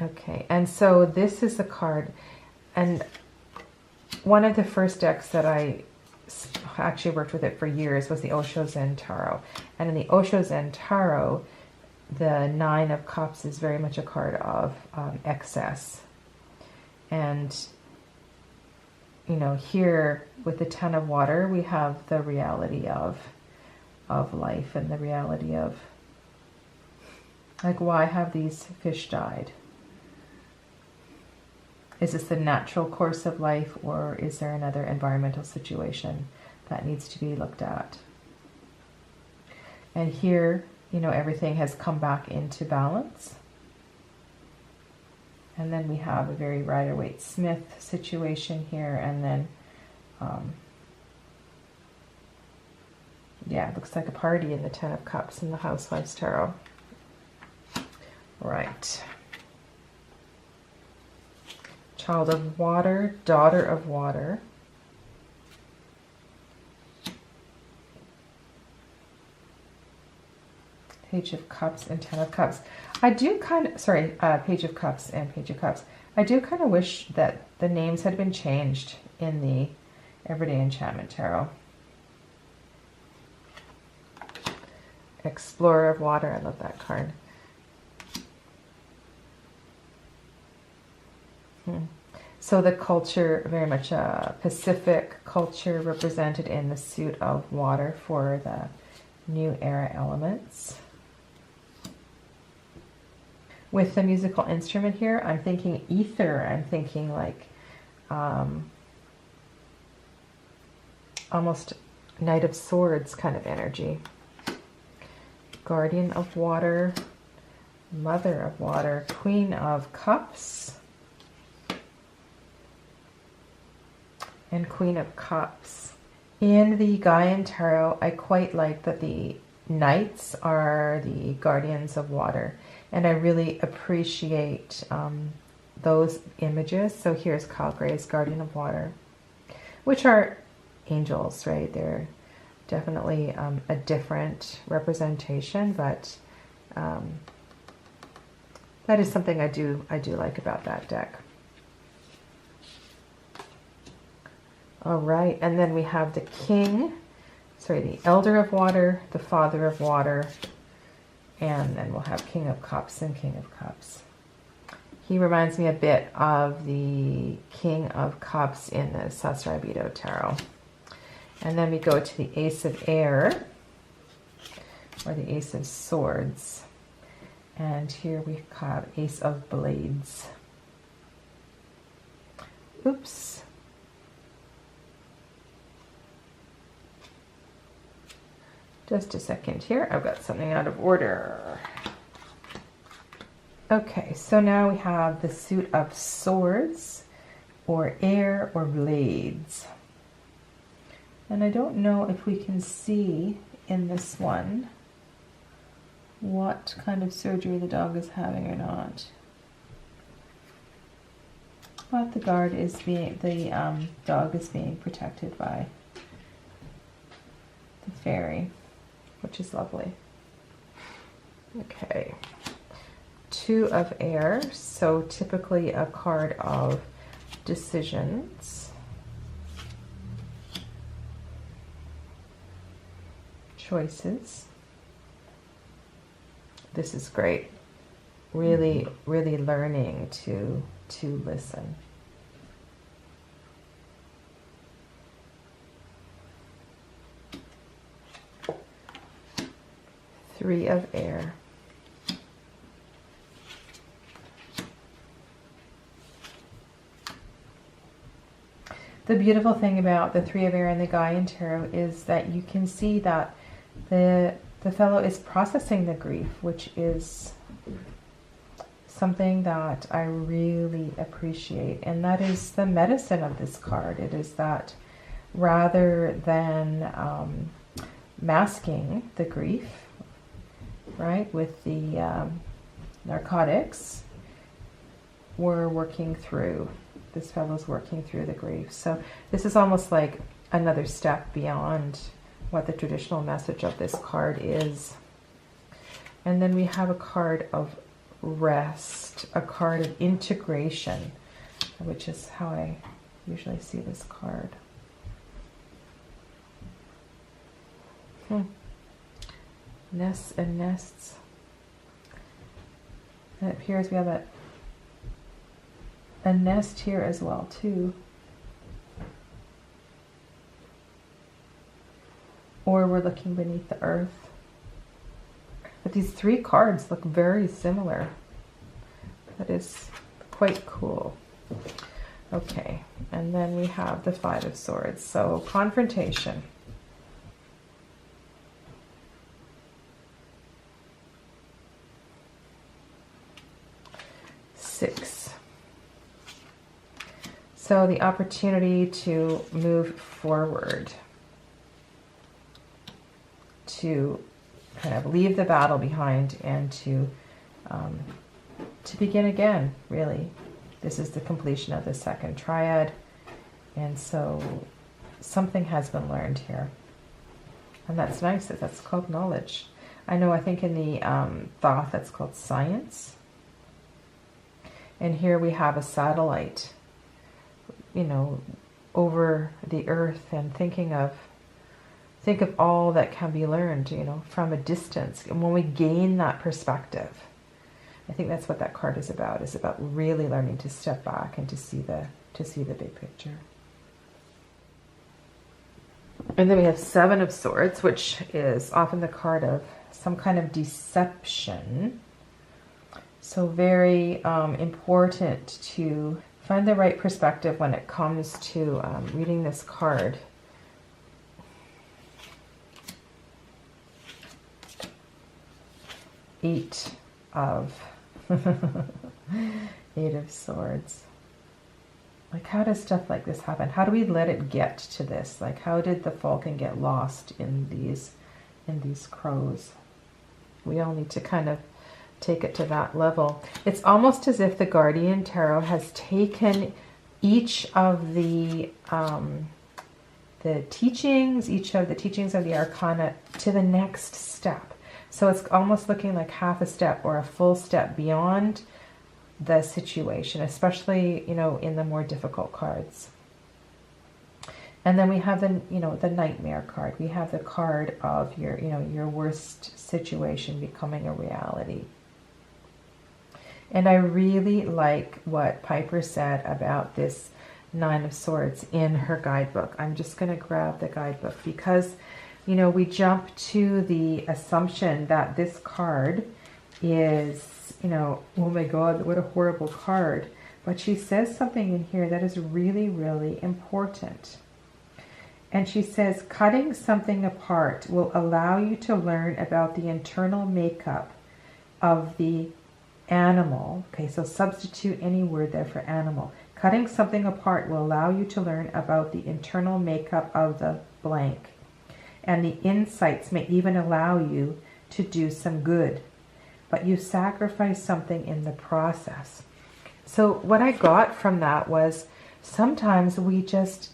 Okay, and so this is the card, and one of the first decks that I actually worked with it for years was the Osho Zen Tarot. And in the Osho Zen Tarot, the Nine of Cups is very much a card of excess. And, you know, here with the Ten of Water, we have the reality of life and the reality of, like, why have these fish died? Is this the natural course of life, or is there another environmental situation that needs to be looked at? And here, you know, everything has come back into balance. And then we have a very Rider-Waite-Smith situation here, and then, yeah, it looks like a party in the Ten of Cups in the Housewives Tarot. Right. Child of Water, Daughter of Water. Page of Cups and Ten of Cups. I do kind of, sorry, Page of Cups and Page of Cups. I do kind of wish that the names had been changed in the Everyday Enchantment Tarot. Explorer of Water, I love that card. So the culture, very much a Pacific culture represented in the suit of water for the new era elements. With the musical instrument here, I'm thinking ether. I'm thinking like almost Knight of Swords kind of energy. Guardian of Water, Mother of Water, Queen of Cups, and Queen of Cups. In the Gaian Tarot, I quite like that the Knights are the guardians of water, and I really appreciate those images. So here's Kyle Gray's Guardian of Water, which are angels, right? They're definitely a different representation, but that is something I do like about that deck. All right, and then we have the King, sorry, the Elder of Water, the Father of Water, and then we'll have King of Cups and King of Cups. He reminds me a bit of the King of Cups in the Sasrabido Tarot. And then we go to the Ace of Air, or the Ace of Swords. And here we have Ace of Blades. Oops. Just a second here. I've got something out of order. Okay, so now we have the suit of swords, or air, or blades. And I don't know if we can see in this one what kind of surgery the dog is having or not. But the dog is being protected by the fairy, which is lovely. Okay. Two of Air, so typically a card of decisions, choices. This is great. Really, really learning to listen. Three of Air. The beautiful thing about the Three of Air and the Gaian Tarot is that you can see that the fellow is processing the grief, which is something that I really appreciate. And that is the medicine of this card. It is that rather than masking the grief right? With the narcotics, we're working through, this fellow's working through the grief. So this is almost like another step beyond what the traditional message of this card is. And then we have a card of rest, a card of integration, which is how I usually see this card. Nests and nests. And it appears we have a nest here as well too. Or we're looking beneath the earth. But these three cards look very similar. That is quite cool. Okay, and then we have the Five of Swords. So confrontation. Six. So the opportunity to move forward, to kind of leave the battle behind and to begin again, really. This is the completion of the second triad, and so something has been learned here. And that's nice, that's called knowledge. I know, I think in the Thoth that's called science. And here we have a satellite, you know, over the earth, and think of all that can be learned, you know, from a distance. And when we gain that perspective, I think that's what that card is about. It's about really learning to step back and to see the big picture. And then we have Seven of Swords, which is often the card of some kind of deception. So very important to find the right perspective when it comes to reading this card. Eight of Swords. Like, how does stuff like this happen? How do we let it get to this? Like, how did the falcon get lost in these crows? We all need to kind of take it to that level. It's almost as if the Guardian Tarot has taken each of the teachings, of the arcana to the next step. So it's almost looking like half a step or a full step beyond the situation, especially, you know, in the more difficult cards. And then we have the Nightmare card. We have the card of your worst situation becoming a reality. And I really like what Pieper said about this Nine of Swords in her guidebook. I'm just going to grab the guidebook because, you know, we jump to the assumption that this card is, you know, oh my God, what a horrible card. But she says something in here that is really, really important. And she says, cutting something apart will allow you to learn about the internal makeup of the animal. Okay, so substitute any word there for animal. Cutting something apart will allow you to learn about the internal makeup of the blank. And the insights may even allow you to do some good. But you sacrifice something in the process. So what I got from that was sometimes we just,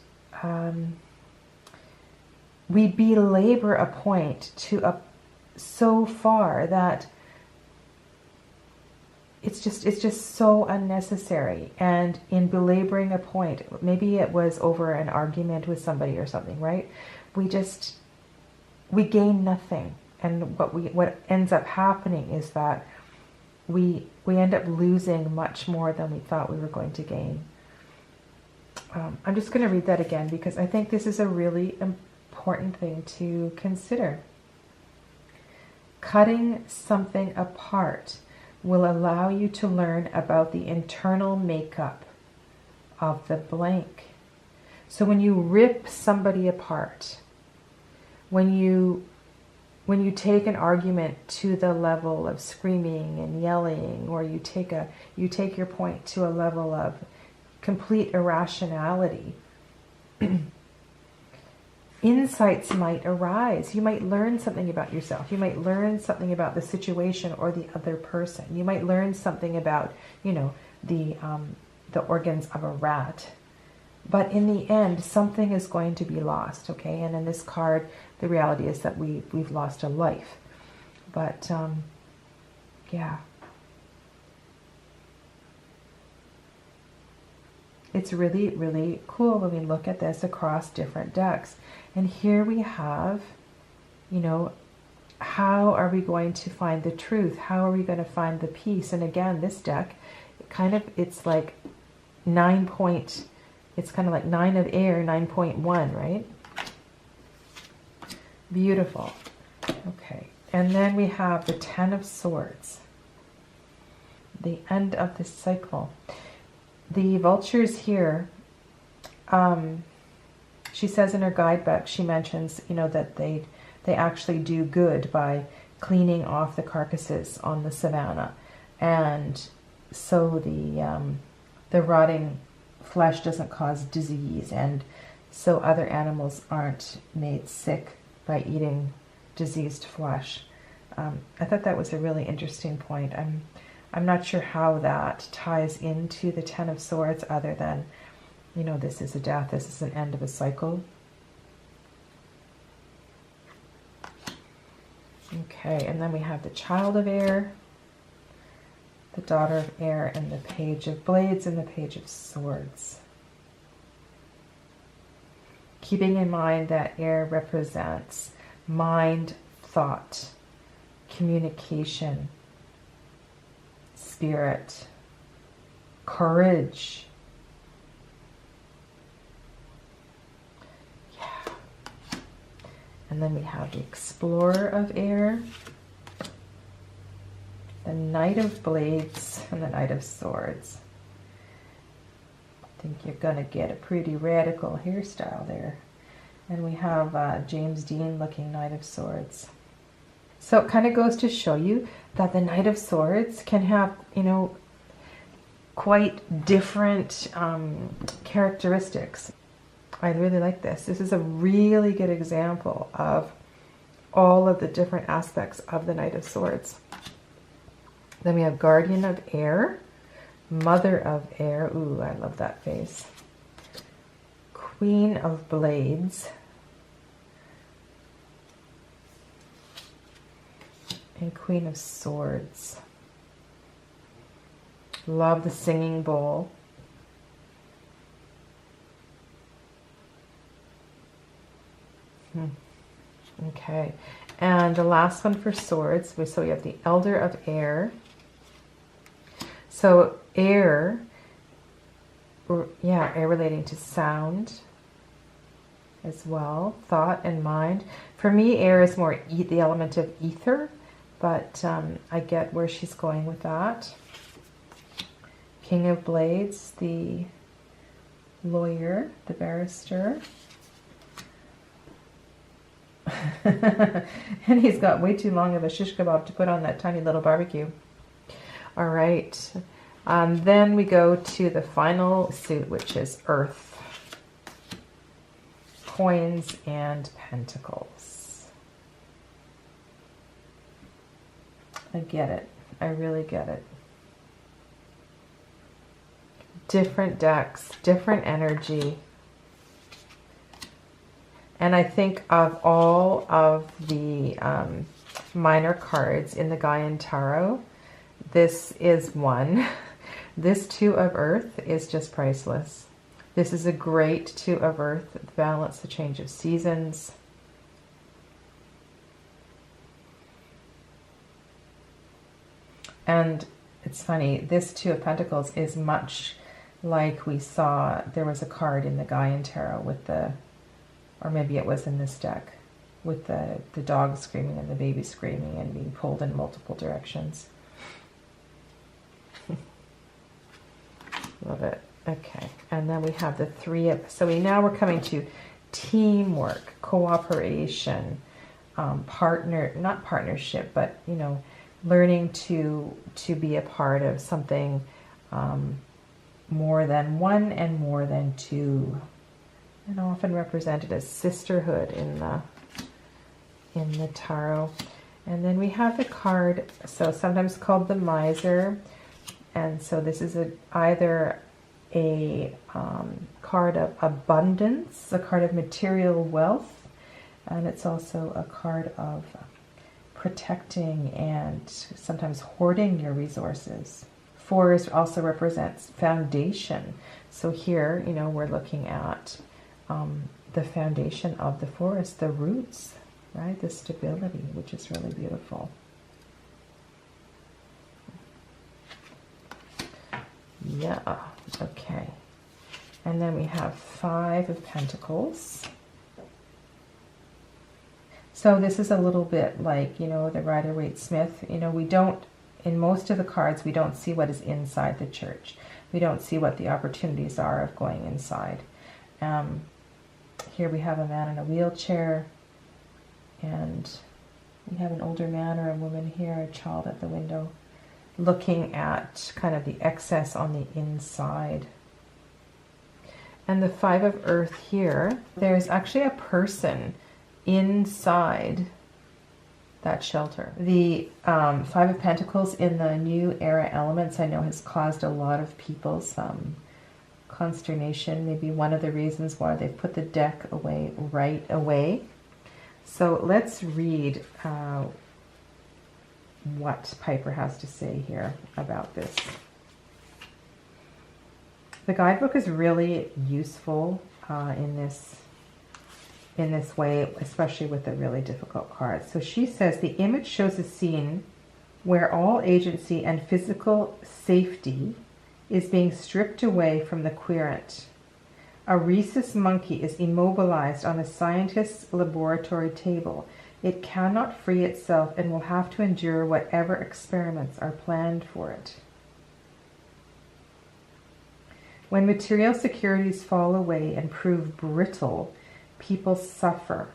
we belabor a point to so far that it's just so unnecessary. And in belaboring a point, maybe it was over an argument with somebody or something, right? We gain nothing. And what ends up happening is that we end up losing much more than we thought we were going to gain. I'm just going to read that again because I think this is a really important thing to consider. Cutting something apart will allow you to learn about the internal makeup of the blank. So when you rip somebody apart, when you take an argument to the level of screaming and yelling, or you take your point to a level of complete irrationality, insights might arise. You might learn something about yourself. You might learn something about the situation or the other person. You might learn something about, you know, the organs of a rat. But in the end, something is going to be lost, okay? And in this card, the reality is that we've lost a life. But, yeah. It's really, really cool when we look at this across different decks. And here we have, you know, how are we going to find the truth? How are we going to find the peace? And again, this deck, it's like it's kind of like 9 of air, 9.1, right? Beautiful. Okay. And then we have the 10 of Swords. The end of the cycle. The vultures here, she says in her guidebook, she mentions, you know, that they actually do good by cleaning off the carcasses on the savannah. And so the rotting flesh doesn't cause disease, and so other animals aren't made sick by eating diseased flesh. I thought that was a really interesting point. I'm not sure how that ties into the 10 of Swords, other than, you know, this is a death, this is an end of a cycle. Okay, and then we have the Child of Air, the Daughter of Air, and the Page of Blades, and the Page of Swords. Keeping in mind that air represents mind, thought, communication, spirit, courage. Yeah. And then we have the Explorer of Air, the Knight of Blades, and the Knight of Swords. I think you're going to get a pretty radical hairstyle there. And we have James Dean looking Knight of Swords. So it kind of goes to show you that the Knight of Swords can have, you know, quite different characteristics. I really like this. This is a really good example of all of the different aspects of the Knight of Swords. Then we have Guardian of Air, Mother of Air. Ooh, I love that face. Queen of Blades. And Queen of Swords. Love the singing bowl. Okay, and the last one for swords, so we have the Elder of Air. So air, yeah, air relating to sound as well, thought and mind. For me, air is more the element of ether, but I get where she's going with that. King of Blades, the lawyer, the barrister. And he's got way too long of a shish kebab to put on that tiny little barbecue. All right. Then we go to the final suit, which is Earth. Coins and Pentacles. I get it. I really get it. Different decks, different energy. And I think of all of the minor cards in the Gaian Tarot, this is one. This Two of Earth is just priceless. This is a great Two of Earth, balance, the change of seasons. And it's funny, this Two of Pentacles is much like we saw, there was a card in the Gaian Tarot with the, or maybe it was in this deck, with the dog screaming and the baby screaming and being pulled in multiple directions. Love it. Okay, and then we have the Three of, so we're coming to teamwork, cooperation, not partnership, but, you know, learning to be a part of something more than one and more than two. and often represented as sisterhood in the tarot. And then we have the card, so sometimes called the miser, and so this is either a card of abundance, a card of material wealth, and it's also a card of protecting and sometimes hoarding your resources. Forest also represents foundation. So here, you know, we're looking at the foundation of the forest, the roots, right? The stability, which is really beautiful. Yeah, okay. And then we have 5 of Pentacles. So this is a little bit like, you know, the Rider-Waite-Smith. You know, we don't, in most of the cards, we don't see what is inside the church. We don't see what the opportunities are of going inside. Here we have a man in a wheelchair, and we have an older man or a woman here, a child at the window, looking at kind of the excess on the inside. And the 5 of Earth here, there's actually a person inside that shelter. The 5 of Pentacles in the New Era elements, I know, has caused a lot of people some consternation. Maybe one of the reasons why they've put the deck away right away. So let's read what Pieper has to say here about this. The guidebook is really useful in this way, especially with the really difficult cards. So she says, the image shows a scene where all agency and physical safety is being stripped away from the querent. A rhesus monkey is immobilized on a scientist's laboratory table. It cannot free itself and will have to endure whatever experiments are planned for it. When material securities fall away and prove brittle, people suffer.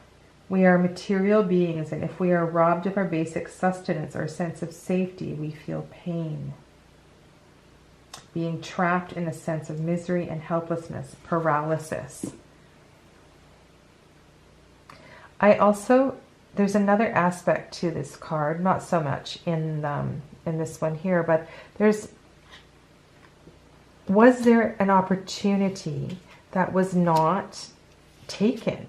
We are material beings, and if we are robbed of our basic sustenance or sense of safety, we feel pain. Being trapped in a sense of misery and helplessness, paralysis. There's another aspect to this card, not so much in this one here, but was there an opportunity that was not taken?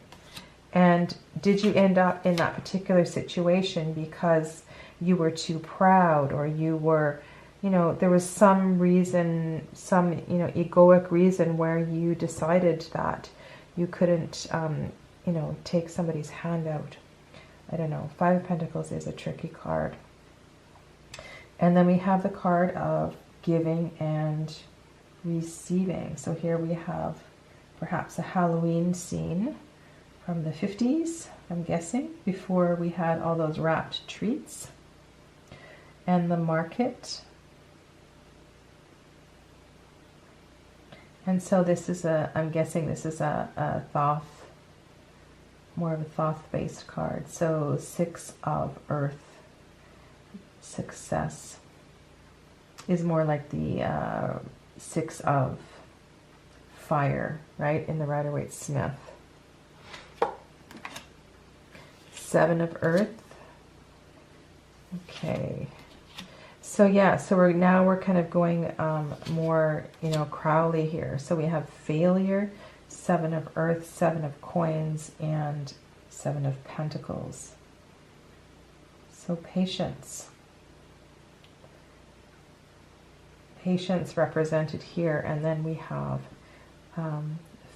And did you end up in that particular situation because you were too proud, or you were, you know, there was some reason, some, you know, egoic reason where you decided that you couldn't, you know, take somebody's hand out? I don't know. 5 of Pentacles is a tricky card. And then we have the card of giving and receiving. So here we have perhaps a Halloween scene from the 50s, I'm guessing, before we had all those wrapped treats. And the market. And so this is I'm guessing this is a Thoth, more of a Thoth-based card. So 6 of Earth, success, is more like the 6 of fire, right, in the Rider-Waite-Smith. 7 of Earth. Okay. So yeah, so we're kind of going more, you know, Crowley here. So we have failure, 7 of Earth, 7 of Coins, and 7 of Pentacles. So patience. Patience represented here, and then we have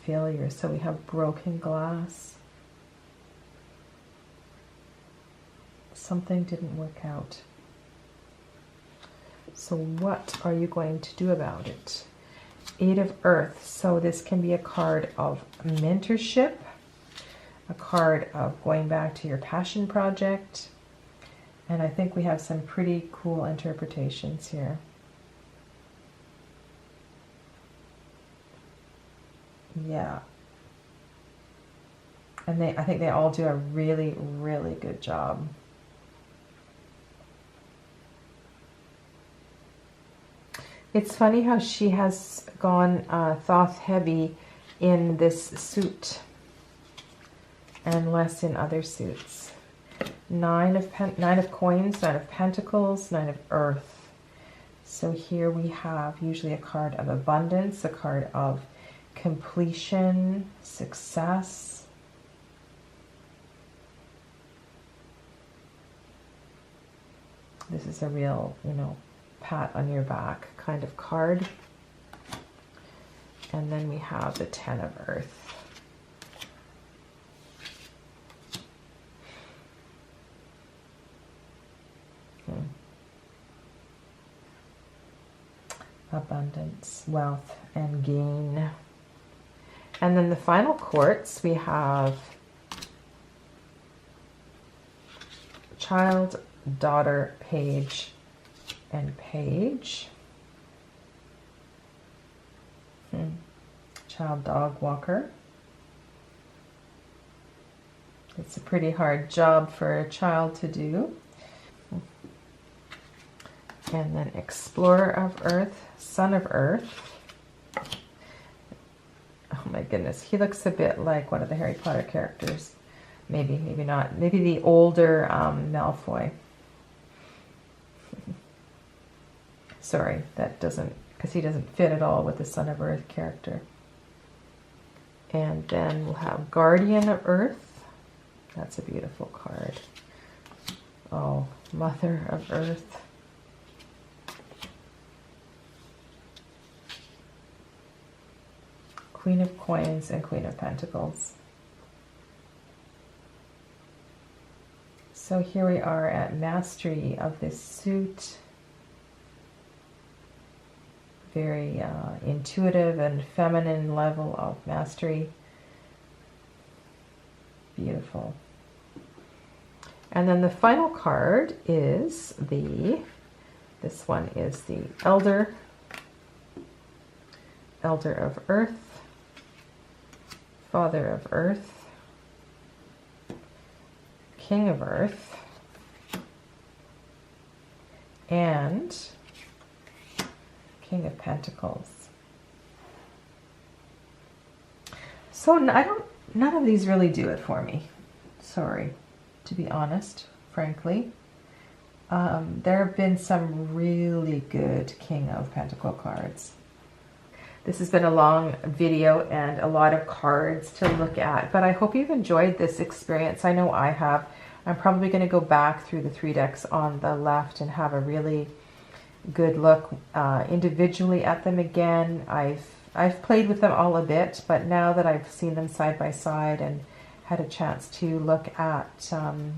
failure. So we have broken glass. Something didn't work out. So what are you going to do about it? 8 of Earth. So this can be a card of mentorship, a card of going back to your passion project, and I think we have some pretty cool interpretations here. Yeah. And I think they all do a really, really good job. It's funny how she has gone Thoth heavy in this suit and less in other suits. Nine of coins, Nine of Pentacles, Nine of Earth. So here we have usually a card of abundance, a card of completion, success. This is a real, pat on your back kind of card. And then we have the Ten of Earth. Abundance, wealth, and gain. And then the final quartz, we have child, daughter, page, and page. Child, dog, walker. It's a pretty hard job for a child to do. And then Explorer of Earth, Son of Earth. Oh my goodness, he looks a bit like one of the Harry Potter characters. Maybe, maybe not. Maybe the older Malfoy. Sorry, that doesn't, because he doesn't fit at all with the Son of Earth character. And then we'll have Guardian of Earth. That's a beautiful card. Oh, Mother of Earth. Queen of Coins and Queen of Pentacles. So here we are at mastery of this suit. Very intuitive and feminine level of mastery. Beautiful. And then the final card is this one is the Elder of Earth, Father of Earth, King of Earth, and King of Pentacles. So none of these really do it for me. Sorry, to be honest, frankly. There have been some really good King of Pentacle cards. This has been a long video and a lot of cards to look at, but I hope you've enjoyed this experience. I know I have. I'm probably going to go back through the 3 decks on the left and have a really good look individually at them again. I've played with them all a bit, but now that I've seen them side by side and had a chance to look at, to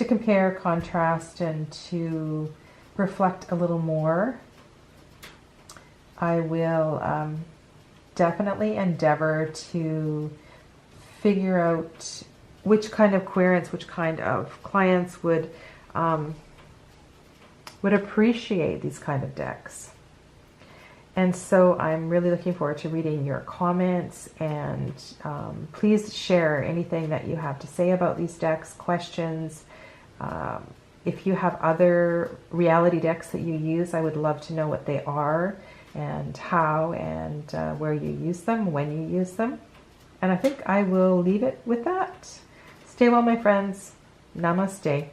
compare, contrast, and to reflect a little more, I will definitely endeavor to figure out which kind of querents, which kind of clients would appreciate these kind of decks. And so I'm really looking forward to reading your comments, and please share anything that you have to say about these decks, questions. If you have other reality decks that you use, I would love to know what they are and how and where you use them, when you use them. And I think I will leave it with that. Stay well, my friends. Namaste.